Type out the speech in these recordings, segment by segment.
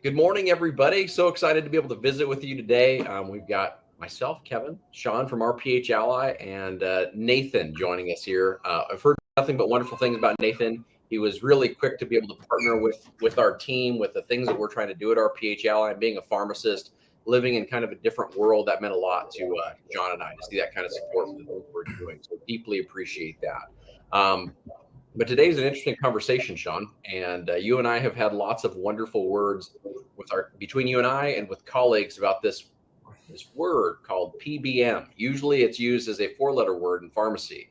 Good morning, everybody. So excited to be able to visit with you today. We've got myself, Kevin, Sean from RPH Ally, and Nathan joining us here. I've heard nothing but wonderful things about Nathan. He was really quick to be able to partner with our team, with the things that we're trying to do at RPH Ally. And being a pharmacist, living in kind of a different world, that meant a lot to John and I to see that kind of support for the things we're doing. So deeply appreciate that. But today's an interesting conversation, Sean, and you and I have had lots of wonderful words between you and I and with colleagues about this word called PBM. Usually, it's used as a four-letter word in pharmacy,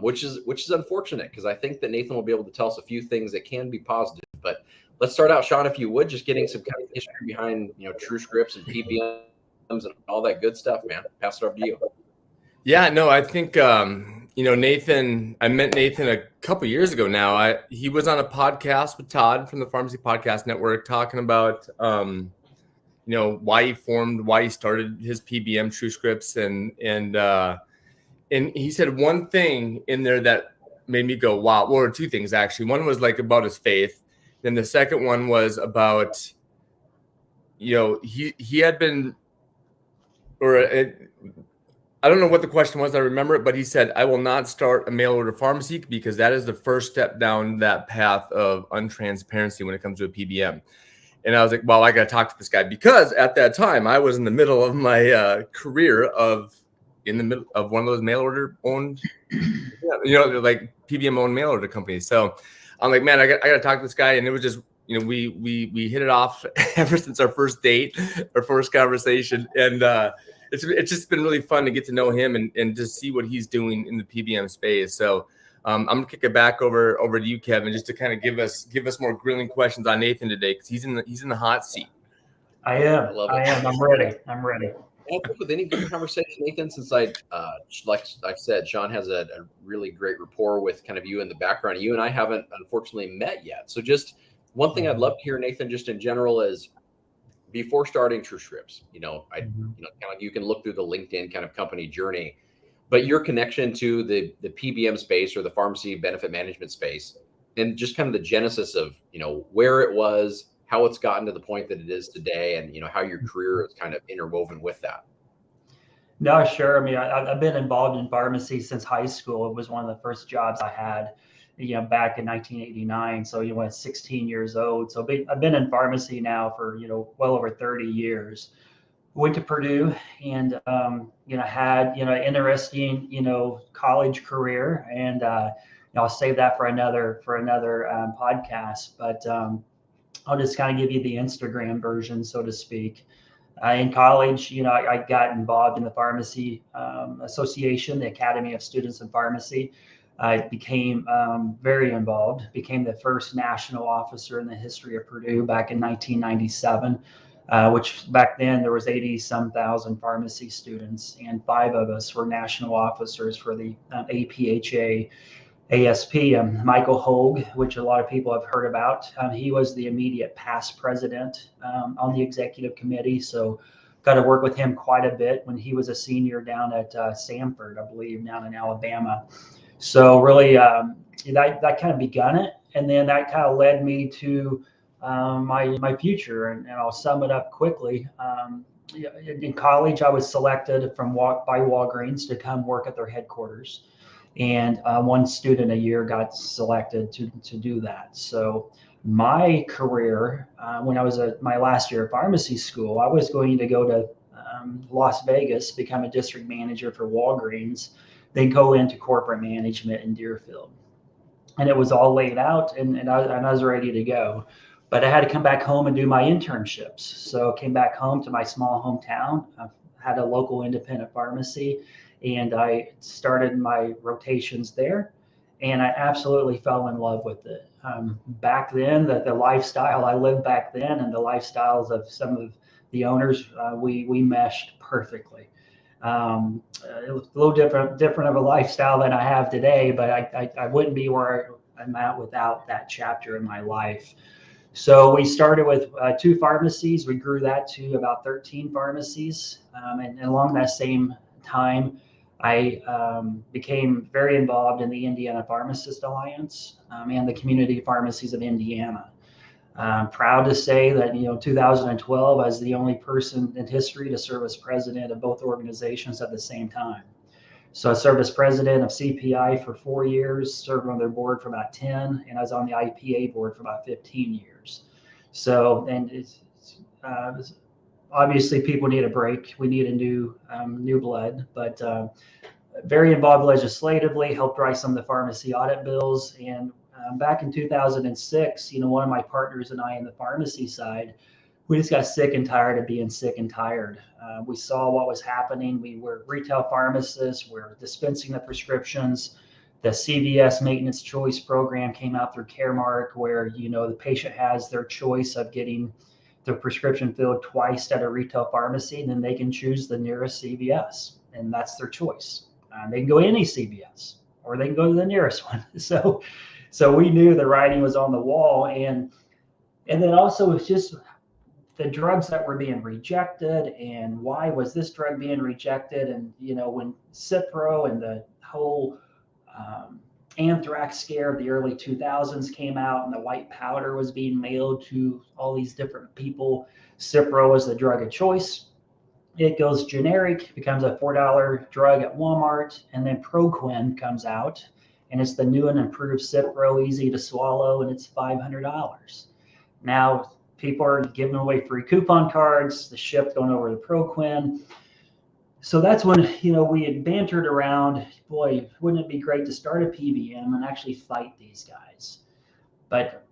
which is unfortunate because I think that Nathan will be able to tell us a few things that can be positive. But let's start out, Sean, if you would, just getting some kind of history behind TrueScripts and PBMs and all that good stuff, man. Pass it over to you. Yeah, no, I think Nathan. I met Nathan a couple years ago now. He was on a podcast with Todd from the Pharmacy Podcast Network talking about why he started his PBM TrueScripts, and he said one thing in there that made me go wow. Well, two things actually. One was like about his faith. Then the second one was about he had been I don't know what the question was. I remember it, but he said, I will not start a mail order pharmacy because that is the first step down that path of untransparency when it comes to a PBM. And I was like, well, I got to talk to this guy because at that time I was in the middle of my career in the middle of one of those mail order owned, like PBM owned mail order companies. So I'm like, man, I got to talk to this guy. And it was just, we hit it off ever since our first date, our first conversation. And, it's just been really fun to get to know him and just see what he's doing in the PBM space. So I'm gonna kick it back over to you, Kevin, just to kind of give us more grilling questions on Nathan today because he's in the hot seat. I am. I'm ready. I think with any good conversation, Nathan, since like I said, Sean has a really great rapport with kind of you in the background. You and I haven't unfortunately met yet. So just one thing I'd love to hear, Nathan, just in general is before starting TrueScripts, kind of you can look through the LinkedIn kind of company journey, but your connection to the PBM space or the pharmacy benefit management space, and just kind of the genesis of where it was, how it's gotten to the point that it is today, and how your career is kind of interwoven with that. No, sure. I mean, I've been involved in pharmacy since high school. It was one of the first jobs I had, back in 1989. So, at 16 years old. So I've been in pharmacy now for, well over 30 years. Went to Purdue and, had, interesting, college career. And, I'll save that for another podcast. But I'll just kind of give you the Instagram version, so to speak. In college, I got involved in the Pharmacy Association, the Academy of Students in Pharmacy. I became very involved, became the first national officer in the history of Purdue back in 1997, which back then there was 80-some thousand pharmacy students, and 5 of us were national officers for the APHA ASP. Michael Hogue, which a lot of people have heard about. He was the immediate past president on the executive committee, so got to work with him quite a bit when he was a senior down at Sanford, I believe, down in Alabama. So really, that kind of begun it, and then that kind of led me to my future, and I'll sum it up quickly. In college, I was selected by Walgreens to come work at their headquarters. And one student a year got selected to do that. So my career, when I was at my last year of pharmacy school, I was going to go to Las Vegas, become a district manager for Walgreens, then go into corporate management in Deerfield. And it was all laid out, and I was ready to go. But I had to come back home and do my internships. So I came back home to my small hometown. I had a local independent pharmacy, and I started my rotations there, and I absolutely fell in love with it. Back then, the lifestyle I lived back then and the lifestyles of some of the owners, we meshed perfectly. It was a little different of a lifestyle than I have today, but I wouldn't be where I'm at without that chapter in my life. So we started with 2 pharmacies. We grew that to about 13 pharmacies, and along that same time, I became very involved in the Indiana Pharmacist Alliance and the Community Pharmacies of Indiana. I'm proud to say that, 2012, I was the only person in history to serve as president of both organizations at the same time. So I served as president of CPI for 4 years, served on their board for about 10, and I was on the IPA board for about 15 years. So, and it's obviously people need a break. We need a new blood, but very involved legislatively, helped write some of the pharmacy audit bills. And back in 2006, one of my partners and I in the pharmacy side, we just got sick and tired of being sick and tired. We saw what was happening. We were retail pharmacists. We're dispensing the prescriptions. The CVS Maintenance Choice Program came out through Caremark, where the patient has their choice of getting their prescription filled twice at a retail pharmacy, and then they can choose the nearest CVS, and that's their choice. They can go to any CVS, or they can go to the nearest one. So we knew the writing was on the wall, and then also it's just the drugs that were being rejected, and why was this drug being rejected? And when Cipro and the whole anthrax scare of the early 2000s came out, and the white powder was being mailed to all these different people, Cipro was the drug of choice. It goes generic, becomes a $4 drug at Walmart, and then Proquin comes out, and it's the new and improved Cipro, easy to swallow, and it's $500. Now people are giving away free coupon cards, the shift going over to Proquin. So that's when, we had bantered around, boy, wouldn't it be great to start a PBM and actually fight these guys? But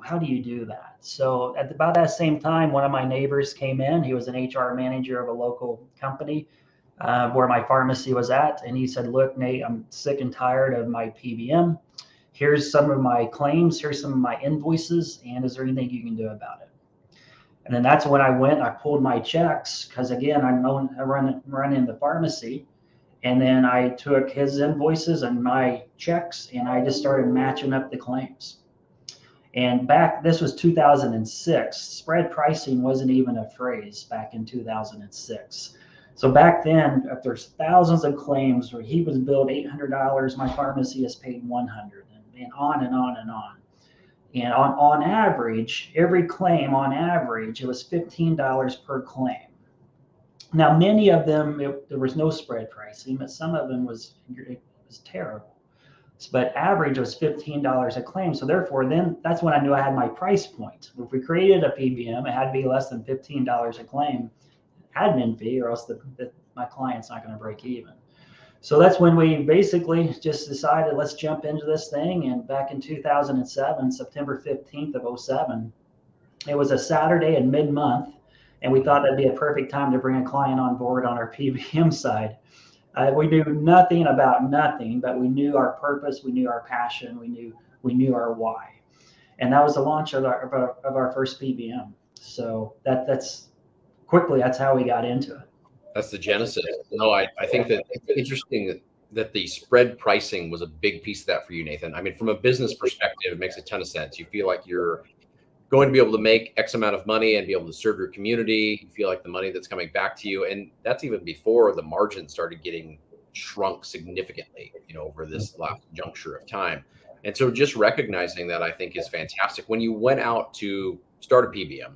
how do you do that? So at about that same time, one of my neighbors came in. He was an HR manager of a local company where my pharmacy was at. And he said, look, Nate, I'm sick and tired of my PBM. Here's some of my claims. Here's some of my invoices. And is there anything you can do about it? And then that's when I pulled my checks, because again, I'm running the pharmacy. And then I took his invoices and my checks, and I just started matching up the claims. And this was 2006. Spread pricing wasn't even a phrase back in 2006. So back then, if there's thousands of claims where he was billed $800, my pharmacy has paid $100, and on and on and on. And on average, every claim, on average, it was $15 per claim. Now, many of them, there was no spread pricing, but some of them was terrible. But average was $15 a claim. So therefore, then that's when I knew I had my price point. If we created a PBM, it had to be less than $15 a claim admin fee, or else my client's not going to break even. So that's when we basically just decided, let's jump into this thing. And back in 2007, September 15th of 07, it was a Saturday in mid-month, and we thought that'd be a perfect time to bring a client on board on our PBM side. We knew nothing about nothing, but we knew our purpose, we knew our passion, we knew our why, and that was the launch of our first PBM. So that's how we got into it. That's the genesis. No, I think that it's interesting that the spread pricing was a big piece of that for you, Nathan. I mean, from a business perspective, it makes a ton of sense. You feel like you're going to be able to make X amount of money and be able to serve your community. You feel like the money that's coming back to you. And that's even before the margin started getting shrunk significantly, over this last juncture of time. And so just recognizing that, I think, is fantastic. When you went out to start a PBM,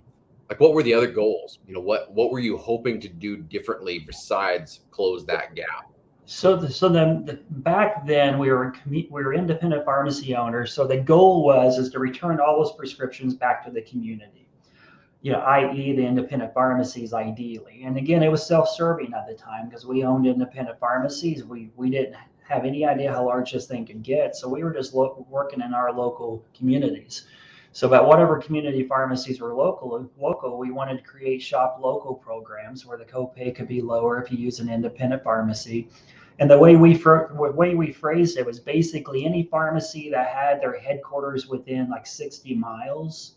like, what were the other goals? What were you hoping to do differently besides close that gap? So then back then we were independent pharmacy owners. So the goal is to return all those prescriptions back to the community, i.e. the independent pharmacies ideally. And again, it was self-serving at the time because we owned independent pharmacies. We didn't have any idea how large this thing could get. So we were just working in our local communities. So about whatever community pharmacies were local, we wanted to create shop local programs where the copay could be lower if you use an independent pharmacy. And the way we phrased it was basically any pharmacy that had their headquarters within like 60 miles,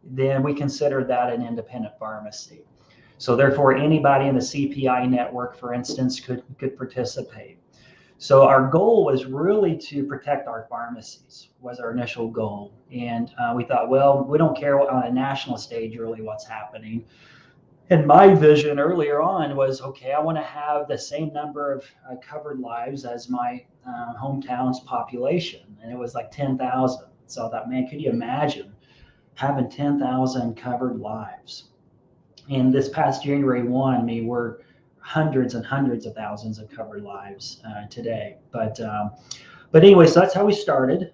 then we considered that an independent pharmacy. So therefore, anybody in the CPI network, for instance, could participate. So our goal was really to protect our pharmacies, was our initial goal. And we thought, well, we don't care on a national stage really what's happening. And my vision earlier on was, okay, I want to have the same number of covered lives as my hometown's population. And it was like 10,000. So I thought, man, could you imagine having 10,000 covered lives. And this past January 1, we're hundreds and hundreds of thousands of covered lives today. But anyway, so that's how we started.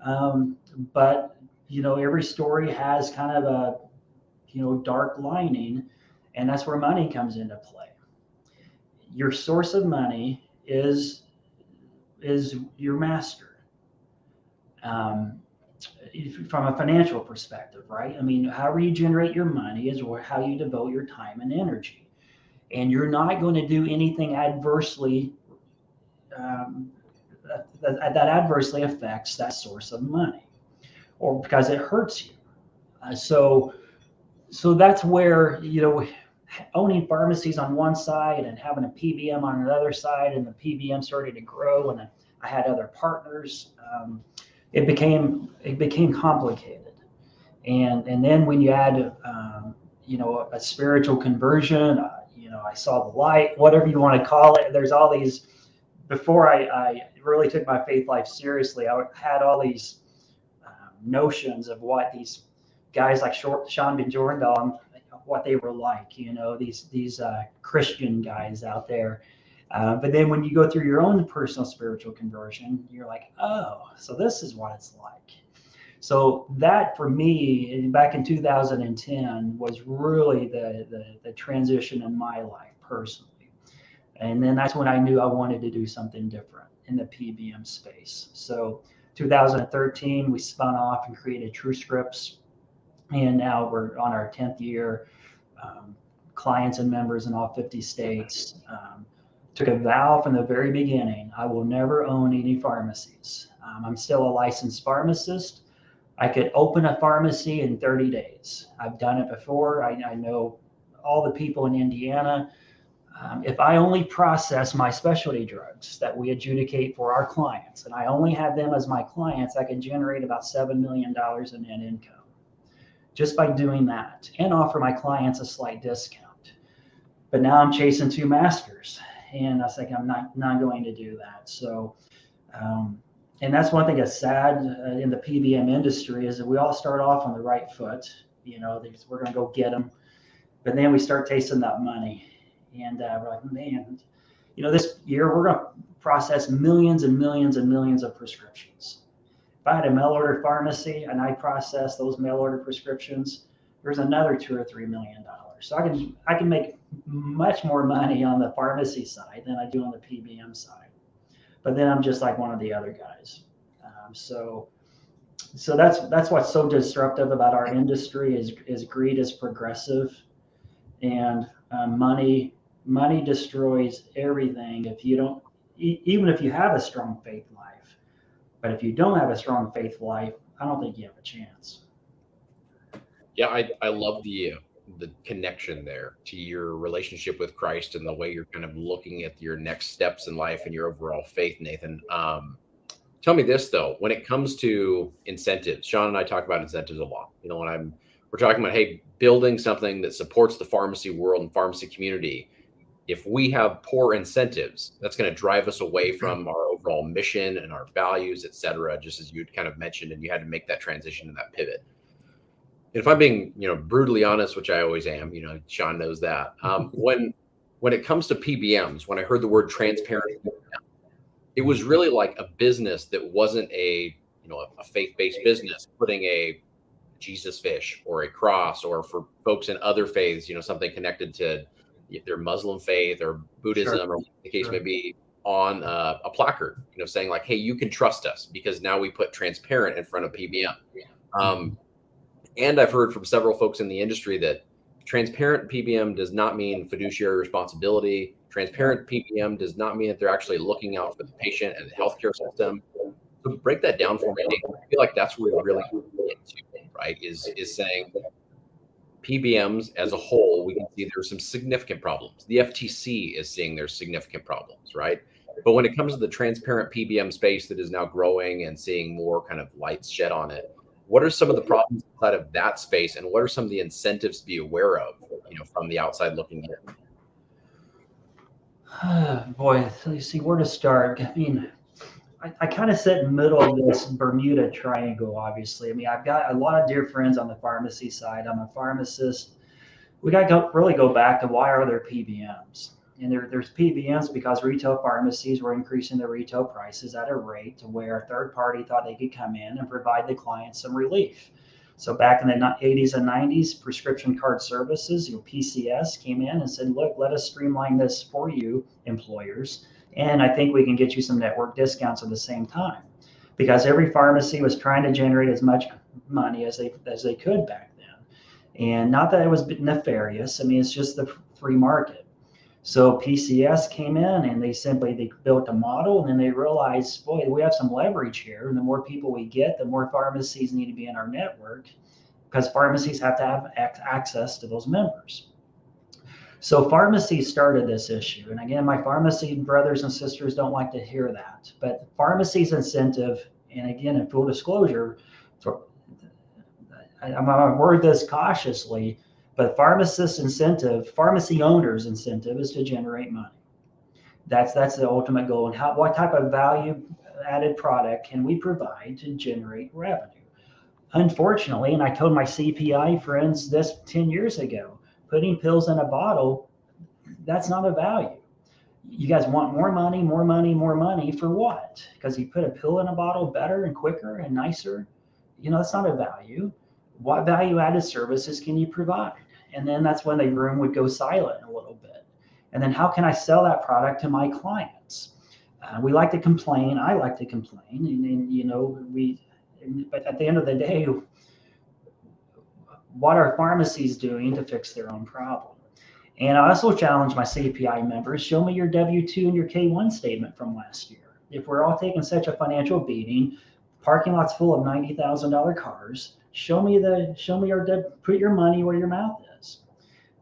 But every story has kind of a dark lining, and that's where money comes into play. Your source of money is your master. From a financial perspective, right? I mean, however you generate your money is how you devote your time and energy. And you're not going to do anything adversely that adversely affects that source of money, or because it hurts you. So that's where, owning pharmacies on one side and having a PBM on another side, and the PBM started to grow, and I had other partners. It became complicated, and then when you add a spiritual conversion, I saw the light, whatever you want to call it. There's all these. Before I really took my faith life seriously, I had all these notions of what these guys like Sean Ben Jordan, what they were like, these Christian guys out there. But then when you go through your own personal spiritual conversion, you're like, oh, so this is what it's like. So that for me, back in 2010, was really the transition in my life personally. And then that's when I knew I wanted to do something different in the PBM space. So 2013, we spun off and created TrueScripts. And now we're on our 10th year, clients and members in all 50 states. Took a vow from the very beginning, I will never own any pharmacies. I'm still a licensed pharmacist. I could open a pharmacy in 30 days. I've done it before. I know all the people in Indiana. If I only process my specialty drugs that we adjudicate for our clients, and I only have them as my clients, I can generate about $7 million in net income just by doing that, and offer my clients a slight discount. But now I'm chasing two masters, and I was like, I'm not going to do that. So, and that's one thing that's sad in the PBM industry, is that we all start off on the right foot. We're going to go get them, but then we start tasting that money. And we're like, man, this year we're going to process millions and millions and millions of prescriptions. If I had a mail order pharmacy and I process those mail order prescriptions, there's another $2 or $3 million. So I can make much more money on the pharmacy side than I do on the PBM side. But then I'm just like one of the other guys. So that's what's so disruptive about our industry is greed is progressive, and money destroys everything if you don't, even if you have a strong faith life. But if you don't have a strong faith life, I don't think you have a chance. Yeah, I love the connection there to your relationship with Christ and the way you're kind of looking at your next steps in life and your overall faith, Nathan. Tell me this though, when it comes to incentives, Sean and I talk about incentives a lot. We're talking about, hey, building something that supports the pharmacy world and pharmacy community. If we have poor incentives, that's going to drive us away from our overall mission and our values, et cetera, just as you'd kind of mentioned, and you had to make that transition and that pivot. If I'm being, brutally honest, which I always am, Sean knows that. When it comes to PBMs, when I heard the word transparent, it was really like a business that wasn't a faith-based business, putting a Jesus fish or a cross, or for folks in other faiths, something connected to their Muslim faith or Buddhism, sure, or what the case may be, on a placard, saying like, hey, you can trust us because now we put transparent in front of PBM. And I've heard from several folks in the industry that transparent PBM does not mean fiduciary responsibility. Transparent PBM does not mean that they're actually looking out for the patient and the healthcare system. So break that down for me, Nathan. I feel like that's where we're really into, right? Is saying PBMs as a whole, we can see there's some significant problems. The FTC is seeing there's significant problems, right? But when it comes to the transparent PBM space that is now growing and seeing more kind of lights shed on it, what are some of the problems inside of that space, and what are some of the incentives to be aware of, from the outside looking in? Boy, so you see where to start. I mean, I kind of sit in the middle of this Bermuda Triangle, obviously. I mean, I've got a lot of dear friends on the pharmacy side. I'm a pharmacist. We got to really go back to why are there PBMs? And there's PBMs because retail pharmacies were increasing their retail prices at a rate to where a third party thought they could come in and provide the client some relief. So back in the 80s and 90s, prescription card services, PCS, came in and said, look, let us streamline this for you, employers. And I think we can get you some network discounts at the same time. Because every pharmacy was trying to generate as much money as they could back then. And not that it was nefarious. I mean, it's just the free market. So PCS came in and they built a model, and then they realized, boy, we have some leverage here. And the more people we get, the more pharmacies need to be in our network, because pharmacies have to have access to those members. So pharmacies started this issue. And again, my pharmacy brothers and sisters don't like to hear that. But pharmacy's incentive, and again, in full disclosure, I'm going to word this cautiously, but pharmacy owners' incentive is to generate money. That's the ultimate goal. And what type of value added product can we provide to generate revenue? Unfortunately, and I told my CPI friends this 10 years ago, putting pills in a bottle, that's not a value. You guys want more money, more money, more money for what? Because you put a pill in a bottle better and quicker and nicer? That's not a value. What value added services can you provide? And then that's when the room would go silent a little bit. And then how can I sell that product to my clients? We like to complain. I like to complain. But at the end of the day, what are pharmacies doing to fix their own problem? And I also challenge my CPI members, show me your W-2 and your K-1 statement from last year. If we're all taking such a financial beating, parking lots full of $90,000 cars, put your money where your mouth is.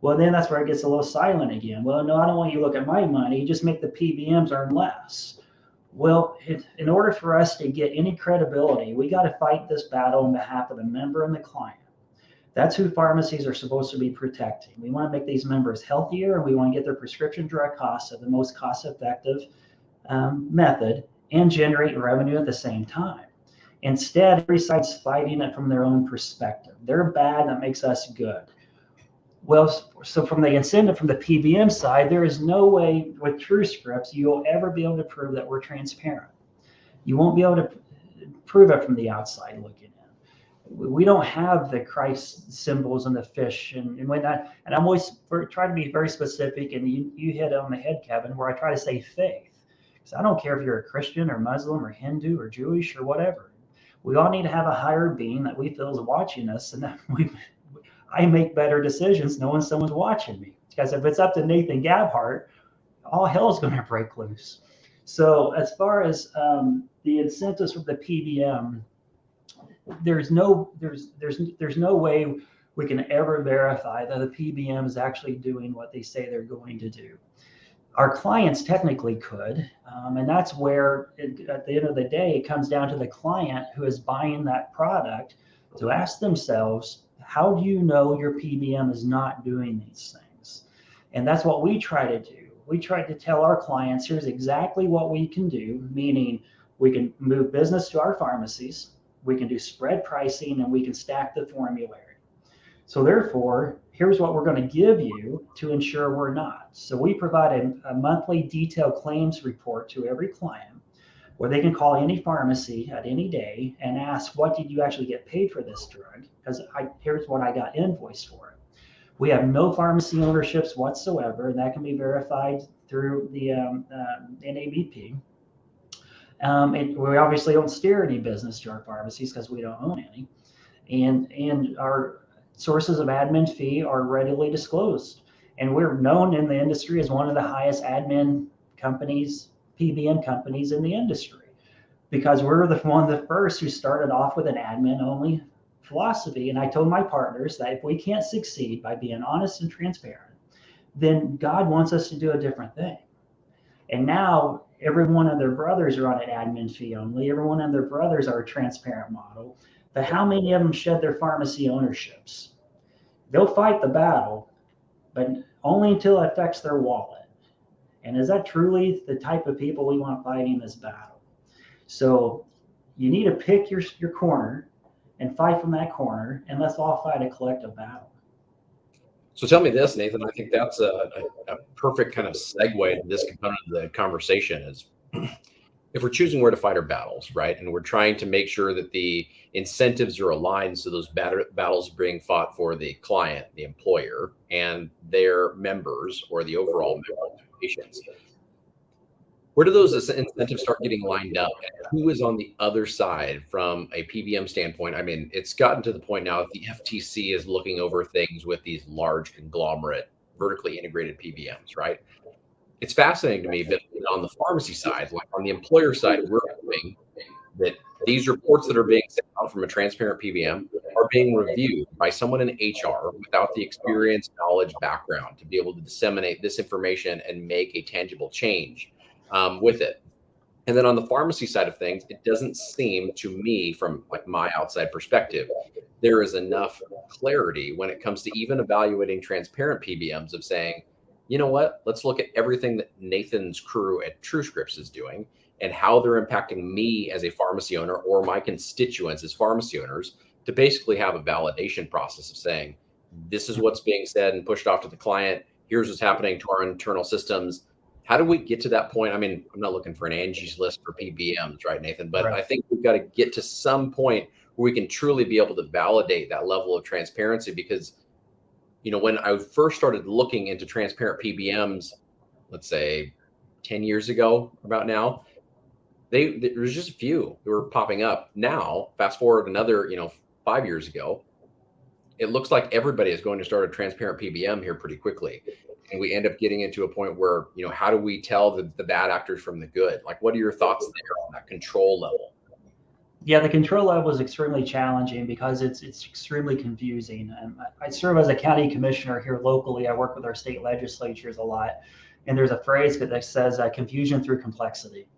Well, then that's where it gets a little silent again. Well, no, I don't want you to look at my money. Just make the PBMs earn less. Well, in order for us to get any credibility, we got to fight this battle on behalf of the member and the client. That's who pharmacies are supposed to be protecting. We want to make these members healthier, and we want to get their prescription drug costs at the most cost-effective method and generate revenue at the same time. Instead, every side's fighting it from their own perspective. They're bad, that makes us good. Well, so from the incentive from the PBM side, there is no way with TrueScripts you'll ever be able to prove that we're transparent. You won't be able to prove it from the outside looking in. We don't have the Christ symbols and the fish and whatnot. And I'm always trying to be very specific, and you hit it on the head, Kevin, where I try to say faith. Because I don't care if you're a Christian or Muslim or Hindu or Jewish or whatever. We all need to have a higher being that we feel is watching us, and that I make better decisions knowing someone's watching me. Because if it's up to Nathan Gabhart, all hell is going to break loose. So as far as the incentives for the PBM, there's no way we can ever verify that the PBM is actually doing what they say they're going to do. Our clients technically could, and that's where, at the end of the day, it comes down to the client who is buying that product to ask themselves, how do you know your PBM is not doing these things? And that's what we try to do. We try to tell our clients, here's exactly what we can do, meaning we can move business to our pharmacies, we can do spread pricing, and we can stack the formulary. So therefore, here's what we're going to give you to ensure we're not. So we provide a monthly detailed claims report to every client where they can call any pharmacy at any day and ask, what did you actually get paid for this drug? Because here's what I got invoiced for it. We have no pharmacy ownerships whatsoever, and that can be verified through the NABP. We obviously don't steer any business to our pharmacies because we don't own any. And our sources of admin fee are readily disclosed. And we're known in the industry as one of the highest admin companies, PBM companies in the industry, because we're one of the first who started off with an admin only philosophy. And I told my partners that if we can't succeed by being honest and transparent, then God wants us to do a different thing. And now every one of their brothers are on an admin fee only. Every one of their brothers are a transparent model. But how many of them shed their pharmacy ownerships? They'll fight the battle, but only until it affects their wallet. And is that truly the type of people we want fighting this battle? So you need to pick your corner and fight from that corner, and let's all fight a collective battle. So tell me this, Nathan. I think that's a perfect kind of segue to this component of the conversation is if we're choosing where to fight our battles, right? And we're trying to make sure that the incentives are aligned so those battles are being fought for the client, the employer, and their members or the overall members, patients. Where do those incentives start getting lined up? And who is on the other side from a PBM standpoint? I mean, it's gotten to the point now that the FTC is looking over things with these large conglomerate, vertically integrated PBMs, right? It's fascinating to me that on the pharmacy side, like on the employer side, we're hoping that these reports that are being sent out from a transparent PBM are being reviewed by someone in HR without the experience, knowledge, background to be able to disseminate this information and make a tangible change with it. And then on the pharmacy side of things, it doesn't seem to me from like my outside perspective, there is enough clarity when it comes to even evaluating transparent PBMs of saying, you know what, let's look at everything that Nathan's crew at TrueScripts is doing and how they're impacting me as a pharmacy owner or my constituents as pharmacy owners to basically have a validation process of saying, this is what's being said and pushed off to the client. Here's what's happening to our internal systems. How do we get to that point? I mean, I'm not looking for an Angie's List for PBMs, right, Nathan? But I think we've got to get to some point where we can truly be able to validate that level of transparency because, you know, when I first started looking into transparent PBMs, let's say 10 years ago, about now, there was just a few that were popping up. Now, fast forward another, 5 years ago, it looks like everybody is going to start a transparent PBM here pretty quickly. And we end up getting into a point where, how do we tell the bad actors from the good? Like, what are your thoughts there on that control level? Yeah, the control level is extremely challenging because it's extremely confusing. I serve as a county commissioner here locally. I work with our state legislatures a lot. And there's a phrase that says confusion through complexity.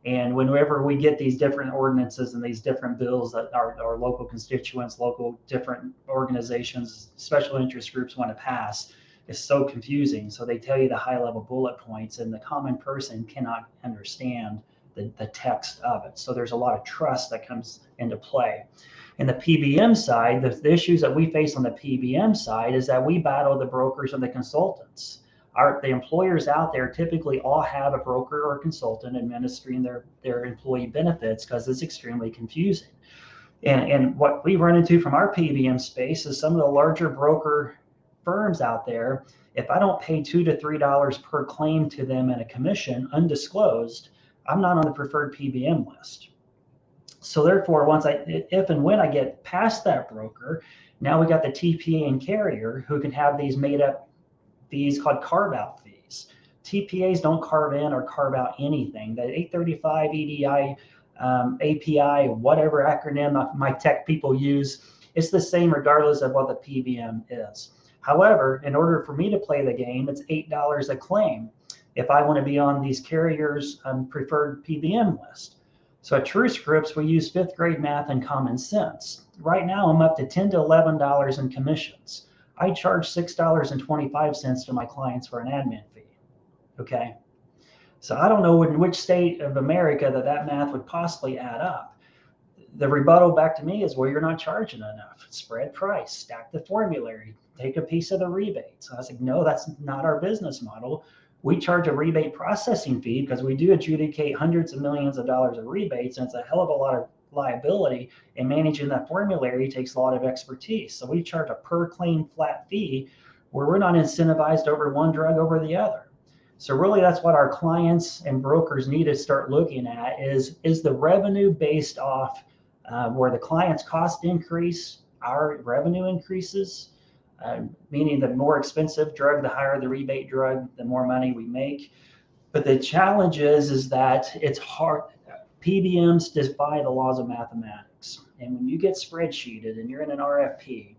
And whenever we get these different ordinances and these different bills that our local constituents, local different organizations, special interest groups want to pass, it's so confusing. So they tell you the high level bullet points and the common person cannot understand the text of it. So there's a lot of trust that comes into play. In the PBM side, the issues that we face on the PBM side is that we battle the brokers and the consultants. The employers out there typically all have a broker or a consultant administering their employee benefits because it's extremely confusing. And what we run into from our PBM space is some of the larger broker firms out there, if I don't pay $2 to $3 per claim to them in a commission undisclosed, I'm not on the preferred PBM list. So therefore, if and when I get past that broker, now we got the TPA and carrier who can have these made up fees called carve out fees. TPAs don't carve in or carve out anything. The 835 EDI, API, whatever acronym my tech people use, it's the same regardless of what the PBM is. However, in order for me to play the game, it's $8 a claim if I want to be on these carriers' preferred PBM list. So at TrueScripts, we use 5th grade math and common sense. Right now, I'm up to $10 to $11 in commissions. I charge $6.25 to my clients for an admin fee. Okay. So I don't know in which state of America that math would possibly add up. The rebuttal back to me is, well, you're not charging enough. Spread price, stack the formulary, take a piece of the rebate. So I was like, no, that's not our business model. We charge a rebate processing fee because we do adjudicate hundreds of millions of dollars of rebates, and it's a hell of a lot of liability, and managing that formulary takes a lot of expertise. So we charge a per claim flat fee where we're not incentivized over one drug over the other. So really that's what our clients and brokers need to start looking at is the revenue based off where the client's cost increase, our revenue increases, meaning the more expensive drug, the higher the rebate drug, the more money we make. But the challenge is that it's hard. PBMs defy the laws of mathematics. And when you get spreadsheeted and you're in an RFP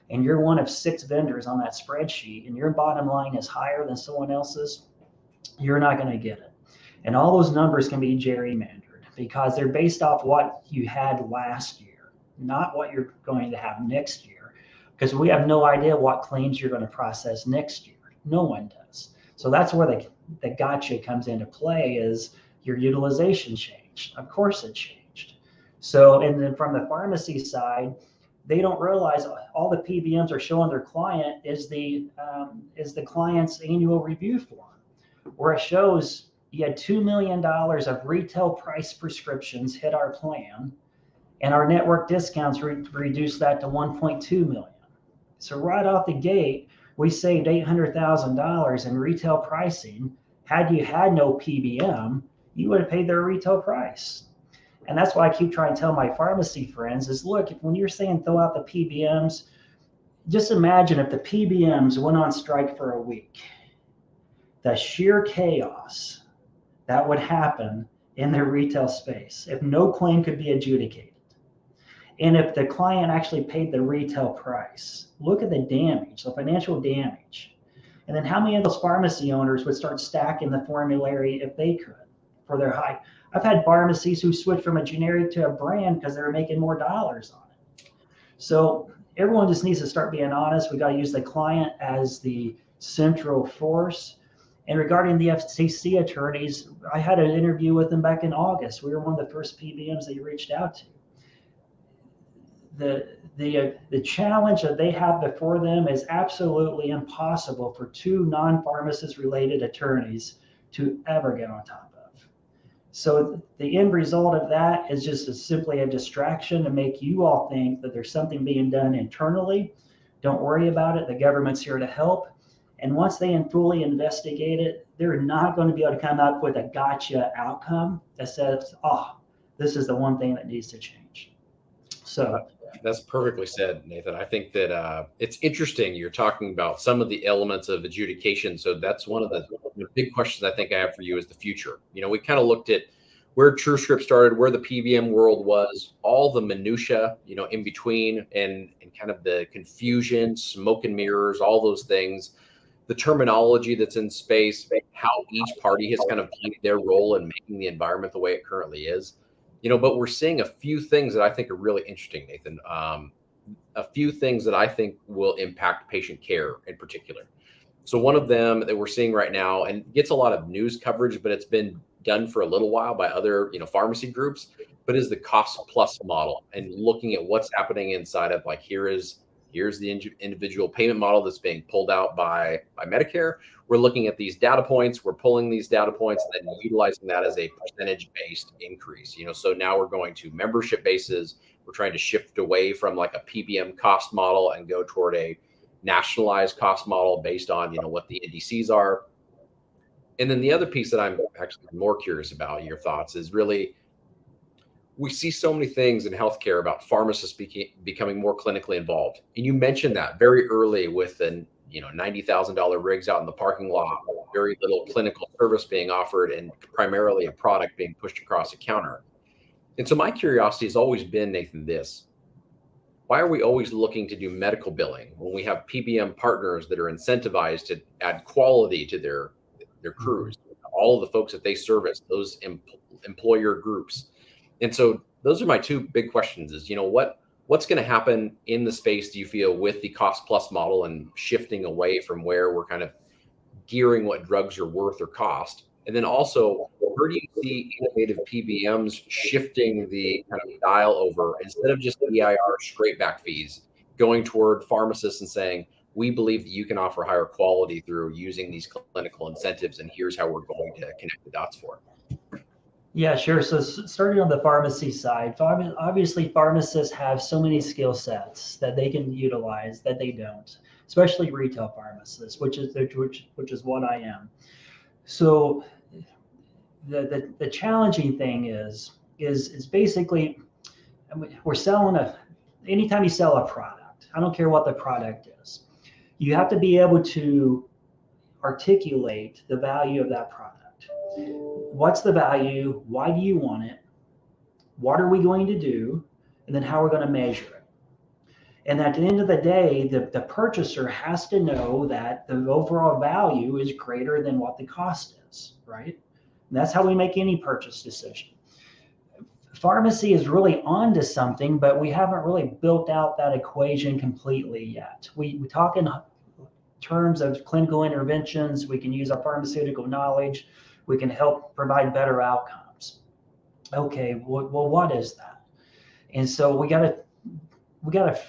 and you're one of 6 vendors on that spreadsheet and your bottom line is higher than someone else's, you're not going to get it. And all those numbers can be gerrymandered because they're based off what you had last year, not what you're going to have next year, because we have no idea what claims you're going to process next year. No one does. So that's where the gotcha comes into play is your utilization change. changed. Of course it changed. So, and then from the pharmacy side, they don't realize all the PBMs are showing their client is the client's annual review form, where it shows you had $2 million of retail price prescriptions hit our plan, and our network discounts reduced that to 1.2 million. So right off the gate, we saved $800,000 in retail pricing. Had you had no PBM, you would have paid their retail price. And that's why I keep trying to tell my pharmacy friends is, look, when you're saying throw out the PBMs, just imagine if the PBMs went on strike for a week, the sheer chaos that would happen in their retail space if no claim could be adjudicated. And if the client actually paid the retail price, look at the damage, the financial damage. And then how many of those pharmacy owners would start stacking the formulary if they could for their high? I've had pharmacies who switched from a generic to a brand because they were making more dollars on it. So everyone just needs to start being honest. We got to use the client as the central force. And regarding the FCC attorneys, I had an interview with them back in August. We were one of the first PBMs that you reached out to. The challenge that they have before them is absolutely impossible for two non-pharmacist related attorneys to ever get on top of. So the end result of that is just simply a distraction to make you all think that there's something being done internally. Don't worry about it. The government's here to help. And once they fully investigate it, they're not going to be able to come up with a gotcha outcome that says, oh, this is the one thing that needs to change. So that's perfectly said, Nathan. I think that it's interesting. You're talking about some of the elements of adjudication. So that's one of the big questions I think I have for you is the future. You know, we kind of looked at where TrueScripts started, where the PBM world was, all the minutia, you know, in between, and kind of the confusion, smoke and mirrors, all those things, the terminology that's in space, how each party has kind of played their role in making the environment the way it currently is. You know, but we're seeing a few things that I think are really interesting, Nathan. A few things that I think will impact patient care in particular. So one of them that we're seeing right now and gets a lot of news coverage, but it's been done for a little while by other, you know, pharmacy groups, but is the cost plus model and looking at what's happening inside of like, here's the individual payment model that's being pulled out by Medicare. We're looking at these data points. We're pulling these data points and then utilizing that as a percentage-based increase. You know, so now we're going to membership bases. We're trying to shift away from like a PBM cost model and go toward a nationalized cost model based on, you know, what the NDCs are. And then the other piece that I'm actually more curious about your thoughts is really, we see so many things in healthcare about pharmacists becoming more clinically involved. And you mentioned that very early with an, you know, $90,000 rigs out in the parking lot, very little clinical service being offered and primarily a product being pushed across a counter. And so my curiosity has always been, Nathan, this: why are we always looking to do medical billing when we have PBM partners that are incentivized to add quality to their crews, all of the folks that they service, those employer groups? And so those are my two big questions is, you know, what's going to happen in the space, do you feel, with the cost plus model and shifting away from where we're kind of gearing what drugs are worth or cost? And then also, where do you see innovative PBMs shifting the kind of dial over instead of just EIR straight back fees, going toward pharmacists and saying, we believe that you can offer higher quality through using these clinical incentives, and here's how we're going to connect the dots for it. Yeah, sure. So starting on the pharmacy side, obviously pharmacists have so many skill sets that they can utilize that they don't, especially retail pharmacists, which is what I am. So the challenging thing is basically, we're selling anytime you sell a product, I don't care what the product is, you have to be able to articulate the value of that product. What's the value? Why do you want it? What are we going to do? And then how we're going to measure it. And at the end of the day, the purchaser has to know that the overall value is greater than what the cost is, right? And that's how we make any purchase decision. Pharmacy is really onto something, but we haven't really built out that equation completely yet. We talk in terms of clinical interventions. We can use our pharmaceutical knowledge. We can help provide better outcomes. Okay, well, what is that? And so we got to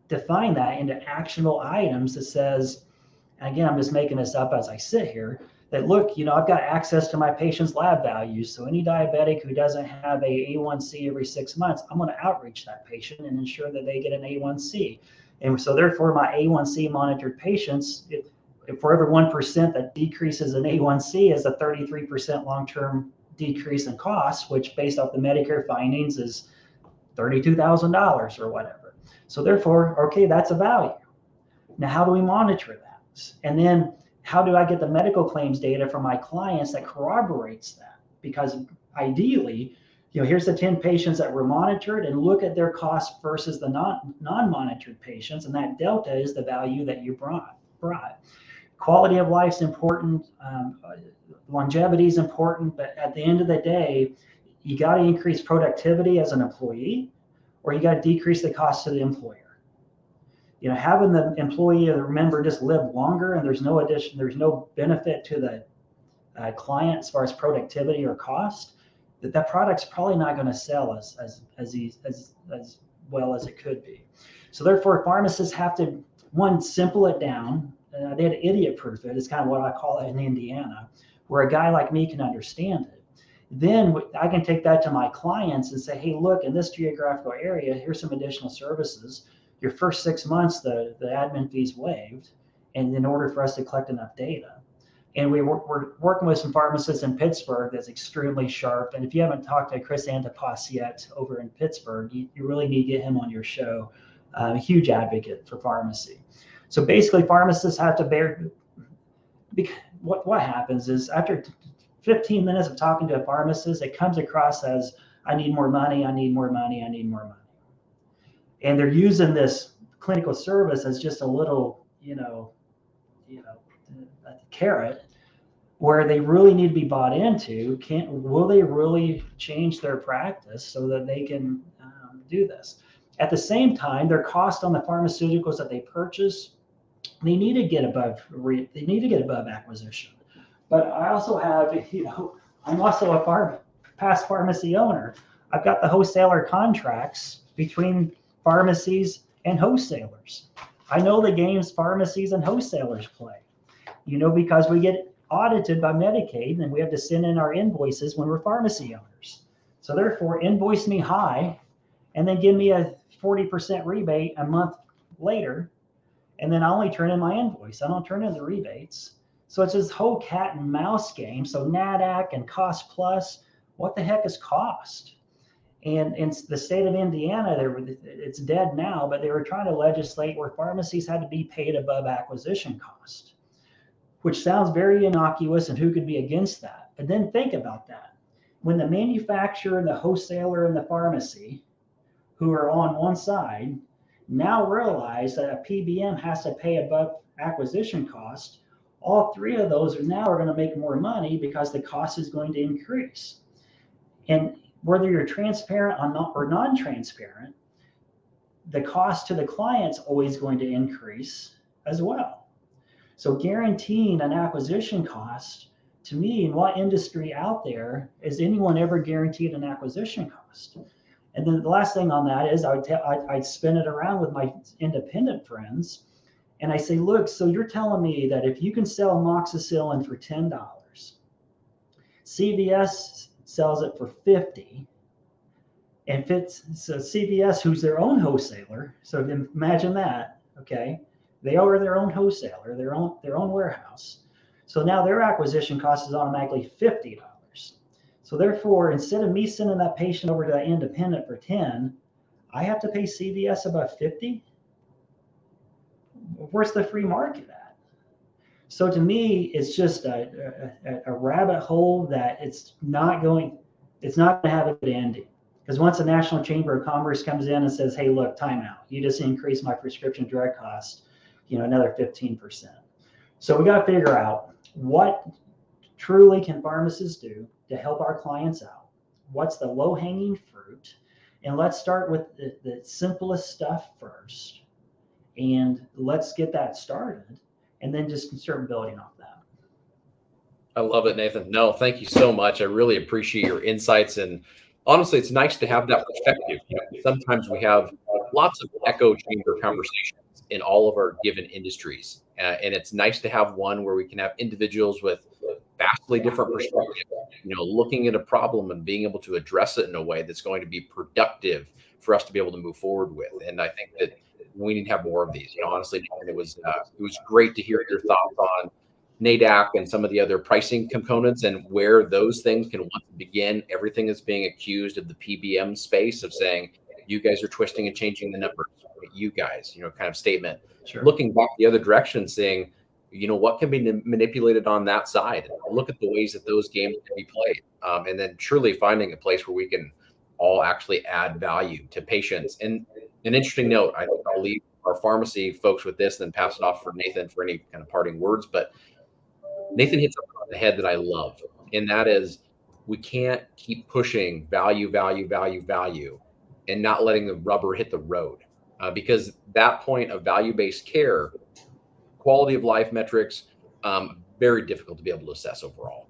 define that into actionable items that says, and again, I'm just making this up as I sit here, that look, I've got access to my patient's lab values. So any diabetic who doesn't have a A1C every 6 months, I'm going to outreach that patient and ensure that they get an A1C. And so therefore my A1C monitored patients, if for every 1% that decreases in A1C is a 33% long-term decrease in costs, which based off the Medicare findings is $32,000 or whatever. So therefore, okay, that's a value. Now, how do we monitor that? And then how do I get the medical claims data from my clients that corroborates that? Because ideally, here's the 10 patients that were monitored and look at their cost versus the non-monitored patients. And that delta is the value that you brought. Quality of life is important. Longevity is important. But at the end of the day, you got to increase productivity as an employee, or you got to decrease the cost to the employer. Having the employee or the member just live longer and there's no benefit to the client as far as productivity or cost, that product's probably not going to sell as well as it could be. So therefore, pharmacists have to, one, simple it down. They had to idiot proof it. It's kind of what I call it in Indiana, where a guy like me can understand it. Then I can take that to my clients and say, hey, look, in this geographical area, here's some additional services. Your first 6 months, the admin fees waived, and in order for us to collect enough data. And we're working with some pharmacists in Pittsburgh that's extremely sharp. And if you haven't talked to Chris Antipas yet over in Pittsburgh, you really need to get him on your show. A huge advocate for pharmacy. So basically, pharmacists have to bear. What happens is after 15 minutes of talking to a pharmacist, it comes across as, I need more money, I need more money, I need more money. And they're using this clinical service as just a little, a carrot, where they really need to be bought into. Will they really change their practice so that they can do this? At the same time, their cost on the pharmaceuticals that they purchase, they need to get above acquisition. But I also have, I'm also a past pharmacy owner. I've got the wholesaler contracts between pharmacies and wholesalers. I know the games pharmacies and wholesalers play, because we get audited by Medicaid and we have to send in our invoices when we're pharmacy owners. So therefore, invoice me high and then give me a 40% rebate a month later, and then I only turn in my invoice. I don't turn in the rebates. So it's this whole cat and mouse game. So NADAC and cost plus, what the heck is cost? And in the state of Indiana, it's dead now, but they were trying to legislate where pharmacies had to be paid above acquisition cost, which sounds very innocuous, and who could be against that? But then think about that. When the manufacturer and the wholesaler and the pharmacy, who are on one side, now realize that a PBM has to pay above acquisition cost, all three of those are going to make more money because the cost is going to increase. And whether you're transparent or non-transparent, the cost to the client's always going to increase as well. So guaranteeing an acquisition cost, to me, in what industry out there is anyone ever guaranteed an acquisition cost? And then the last thing on that is I'd spin it around with my independent friends, and I say, look, so you're telling me that if you can sell amoxicillin for $10, CVS sells it for $50, and so CVS, who's their own wholesaler, so imagine that, okay? They are their own wholesaler, their own warehouse. So now their acquisition cost is automatically $50. So therefore, instead of me sending that patient over to that independent for 10, I have to pay CVS about 50. Where's the free market at? So to me, it's just a rabbit hole that it's not going to have a good ending. Because once the National Chamber of Commerce comes in and says, hey, look, time out. You just increased my prescription drug cost, another 15%. So we got to figure out what truly can pharmacists do to help our clients out. What's the low-hanging fruit? And let's start with the simplest stuff first. And let's get that started, and then just start building off that. I love it, Nathan. No, thank you so much. I really appreciate your insights. And honestly, it's nice to have that perspective. Sometimes we have lots of echo chamber conversations in all of our given industries. And it's nice to have one where we can have individuals with vastly different perspectives, looking at a problem and being able to address it in a way that's going to be productive for us to be able to move forward with. And I think that we need to have more of these. Honestly, Nathan, it was great to hear your thoughts on NADAC and some of the other pricing components and where those things can once begin. Everything is being accused of the PBM space of saying, you guys are twisting and changing the numbers. You guys, kind of statement. Sure. Looking back the other direction, saying, what can be manipulated on that side? Look at the ways that those games can be played. And then truly finding a place where we can all actually add value to patients. And an interesting note, I think I'll leave our pharmacy folks with this, then pass it off for Nathan for any kind of parting words. But Nathan hits on the head that I love, and that is we can't keep pushing value, value, value, value, and not letting the rubber hit the road. Because that point of value-based care, quality of life metrics, very difficult to be able to assess overall.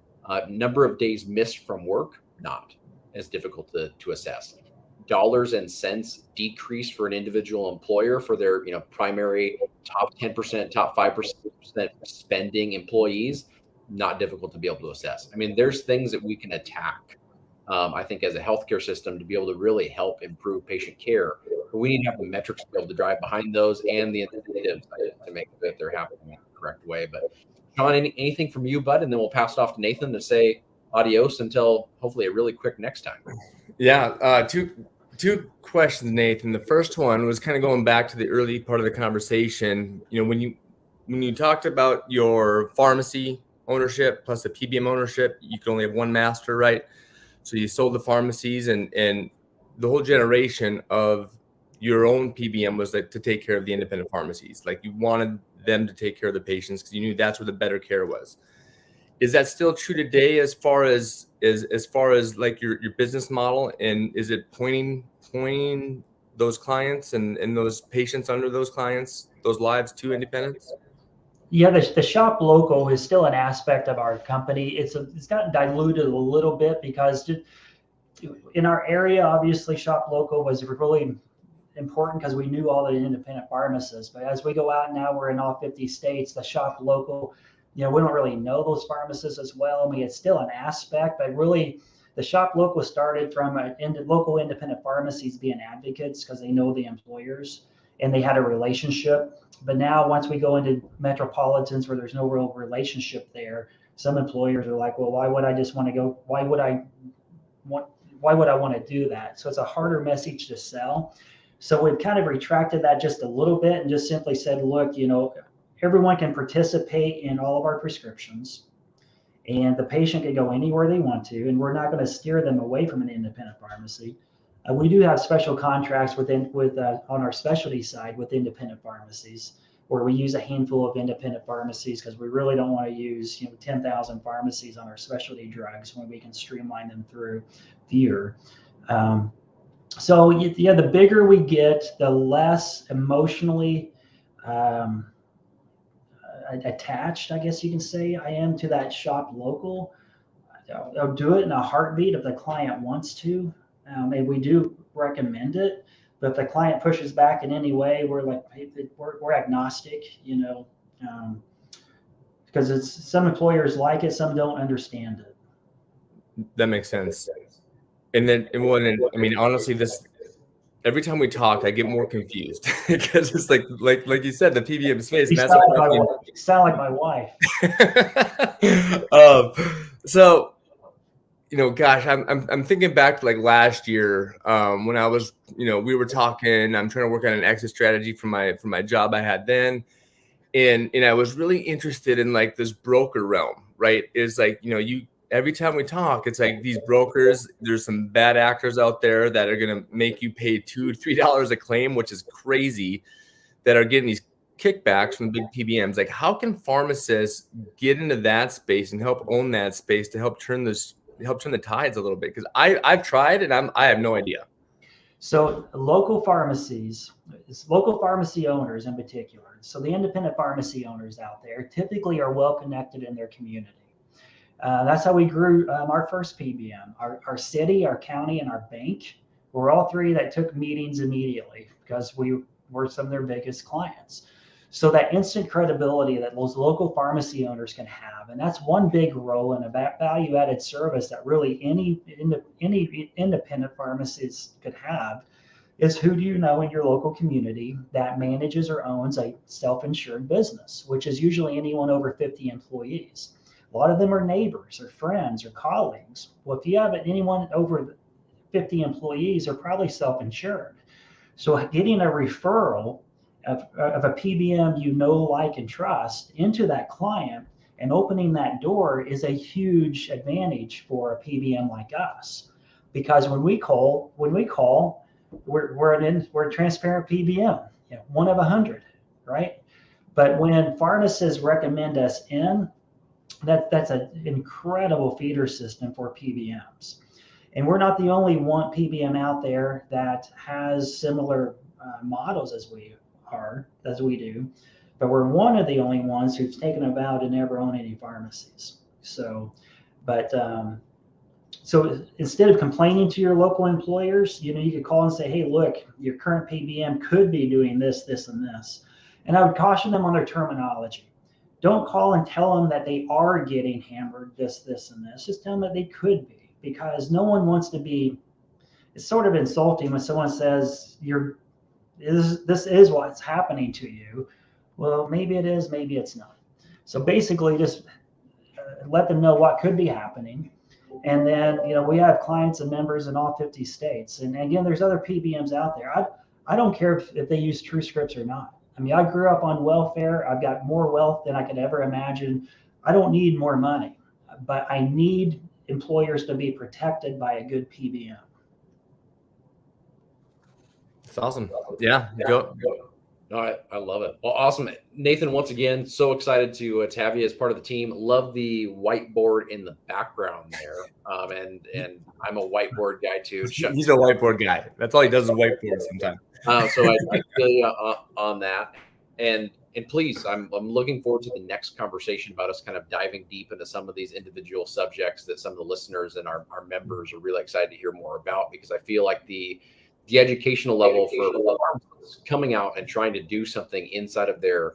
Number of days missed from work, not as difficult to assess. Dollars and cents decrease for an individual employer for their primary top 10%, top 5% spending employees, not difficult to be able to assess. I mean, there's things that we can attack, I think, as a healthcare system to be able to really help improve patient care. But we need to have the metrics to be able to drive behind those and the incentives to make sure that they're happening in the correct way. But Sean, anything from you, bud? And then we'll pass it off to Nathan to say adios until hopefully a really quick next time. Yeah, two questions, Nathan. The first one was kind of going back to the early part of the conversation. When you talked about your pharmacy ownership plus the PBM ownership, you could only have one master, right? So you sold the pharmacies, and the whole generation of your own PBM was like to take care of the independent pharmacies. Like you wanted them to take care of the patients because you knew that's where the better care was. Is that still true today as far as like your business model? And is it pointing those clients and those patients under those clients, those lives to independents? Yeah, the shop local is still an aspect of our company. It's gotten diluted a little bit because in our area, obviously, shop local was really important because we knew all the independent pharmacists. But as we go out now, we're in all 50 states. The shop local, we don't really know those pharmacists as well. I mean, it's still an aspect, but really, the shop local started from local independent pharmacies being advocates because they know the employers and they had a relationship. But now once we go into metropolitans where there's no real relationship there, some employers are like, well, why would I just want to go? Why would I want to do that? So it's a harder message to sell. So we've kind of retracted that just a little bit and just simply said, look, everyone can participate in all of our prescriptions and the patient can go anywhere they want to, and we're not going to steer them away from an independent pharmacy. We do have special contracts on our specialty side with independent pharmacies, where we use a handful of independent pharmacies because we really don't want to use 10,000 pharmacies on our specialty drugs when we can streamline them through fewer. So the bigger we get, the less emotionally attached, I guess you can say, I am to that shop local. I'll do it in a heartbeat if the client wants to. And we do recommend it, but if the client pushes back in any way, we're like, we're agnostic, because some employers like it, some don't understand it. That makes sense. And then, I mean, honestly, every time we talk, I get more confused because it's like you said, the PBM space. You sound like my wife. So, gosh, I'm thinking back to like last year when I was, we were talking. I'm trying to work on an exit strategy for my job I had then, and I was really interested in like this broker realm, right? Is like every time we talk, it's like these brokers. There's some bad actors out there that are gonna make you pay $2-3 a claim, which is crazy. That are getting these kickbacks from the big PBMs. Like, how can pharmacists get into that space and help own that space to help turn the tides a little bit? Because I've tried and I have no idea. So local pharmacy owners in particular. So the independent pharmacy owners out there typically are well connected in their community. That's how we grew our first PBM. Our city, our county, and our bank were all three that took meetings immediately because we were some of their biggest clients. So that instant credibility that those local pharmacy owners can have, and that's one big role in a value-added service that really any independent pharmacist could have, is who do you know in your local community that manages or owns a self-insured business, which is usually anyone over 50 employees. A lot of them are neighbors or friends or colleagues. Well, if you have anyone over 50 employees, they're probably self-insured. So getting a referral of a PBM you know, like, and trust into that client and opening that door is a huge advantage for a PBM like us. Because when we call, we're a transparent PBM, one of 100, right? But when pharmacists recommend us in, that's an incredible feeder system for PBMs. And we're not the only one PBM out there that has similar models as we do, but we're one of the only ones who's taken a vow to never own any pharmacies. So instead of complaining to your local employers, you could call and say, hey, look, your current PBM could be doing this, this, and this. And I would caution them on their terminology. Don't call and tell them that they are getting hammered this, this, and this. Just tell them that they could be, because no one wants to be. It's sort of insulting when someone says this is what's happening to you. Well, maybe it is, maybe it's not. So basically, just let them know what could be happening. And then, we have clients and members in all 50 states. And again, there's other PBMs out there. I don't care if they use TrueScripts or not. I mean, I grew up on welfare. I've got more wealth than I could ever imagine. I don't need more money, but I need employers to be protected by a good PBM. It's awesome. Yeah. Go. No, I love it. Well, awesome. Nathan, once again, so excited to have you as part of the team. Love the whiteboard in the background there. And I'm a whiteboard guy too. He's a whiteboard guy. That's all he does is whiteboard sometimes. So I feel you on that. And please, I'm looking forward to the next conversation about us kind of diving deep into some of these individual subjects that some of the listeners and our members are really excited to hear more about, because I feel like the educational level for coming out and trying to do something inside of their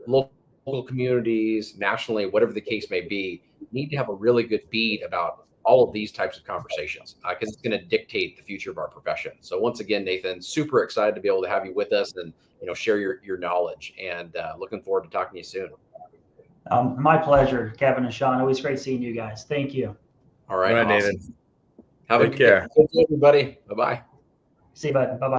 local communities, nationally, whatever the case may be, need to have a really good beat about all of these types of conversations, because it's going to dictate the future of our profession. So once again, Nathan, super excited to be able to have you with us and share your knowledge, and looking forward to talking to you soon. My pleasure, Kevin and Sean. Always great seeing you guys. Thank you. All right, awesome. Nathan. Have Take care. Good day, everybody. Bye-bye. See you, bud. Bye-bye.